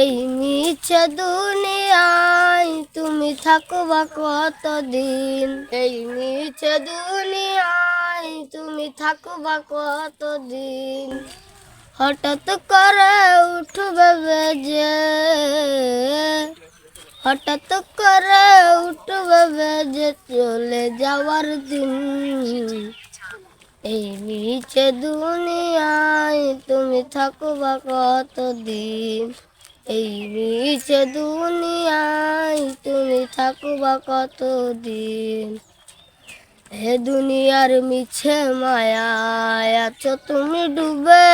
এই মিছে দুনিয়ায় তুমি থাকবা কতদিন, এই মিছে দুনিয়ায় তুমি থাকবা কতদিন। হঠাৎ করে উঠবে বেজে, হঠাৎ করে উঠবে বেজে চলে যাওয়ার দিন। এই মিছে দুনিয়ায় তুমি থাকবা কতদিন, এই মিছে দুনিয়ায় তুমি থাকবা কতদিন। হে দুনিয়ার মিছে মায়ায় আছো তুমি ডুবে,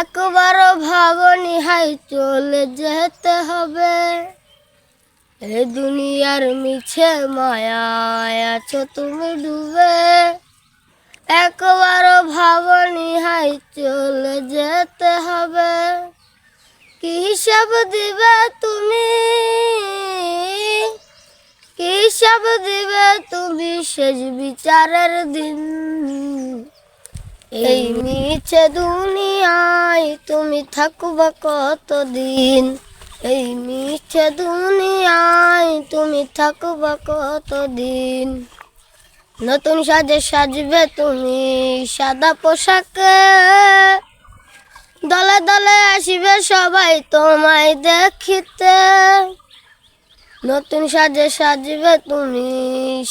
একবারও ভাবনি হাই চলে যেতে হবে। হে দুনিয়ার মিছে মায়ায় আছো তুমি ডুবে, একবারও ভাবনি হাই চলে যেতে হবে। কি হিসাব দিবে তুমি, কি হিসাব দিবে তুমি শেষ বিচারের দিন। এই মিছে দুনিয়ায় তুমি থাকবা কতদিন, এই মিছে দুনিয়ায় তুমি থাকবা কতদিন। নতুন সাজে সাজবে তুমি সাদা পোশাকে, দলে দলে আসবে সবাই তোমায় দেখিতে। নতুন সাজে সাজবে তুমি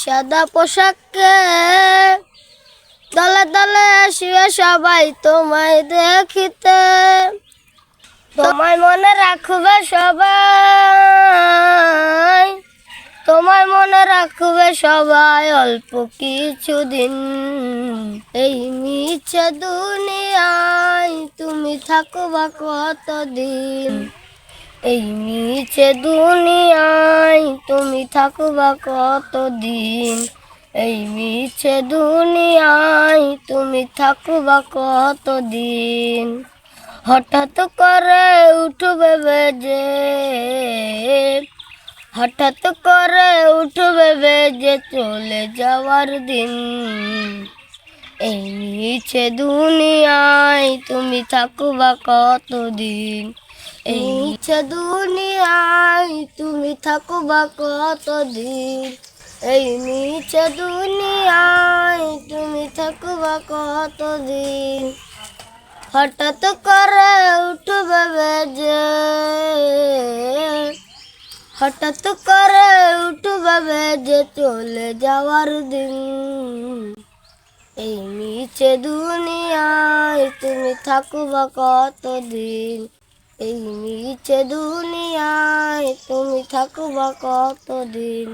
সাদা পোশাকে, দলে দলে আসবে সবাই তোমায় দেখিতে। তোমায় মনে রাখবে সবাই, তোমায় মনে রাখবে সবাই অল্প কিছুদিন। এই মিছে দুনিয়ায় তুমি থাকবা কতদিন, এই মিছে দুনিয়ায় তুমি থাকবা কতদিন। এই মিছে দুনিয়ায় তুমি থাকবা কতদিন। হঠাৎ করে উঠবে বেজে, হঠাৎ করে উঠবে বেজে চলে যাওয়ার দিন। এই মিছে দুনিয়ায় তুমি থাকবা কতদিন, এই মিছে দুনিয়ায় তুমি থাকবা কতদিন। এই মিছে দুনিয়ায় তুমি থাকবা কতদিন। হঠাৎ করে উঠবে বেজে, হঠাৎ করে উঠবে বেজে চলে যাওয়ার দিন। এই মিছে দুনিয়ায় তুমি থাকবা কতদিন, এই মিছে দুনিয়ায় তুমি থাকবা কতদিন।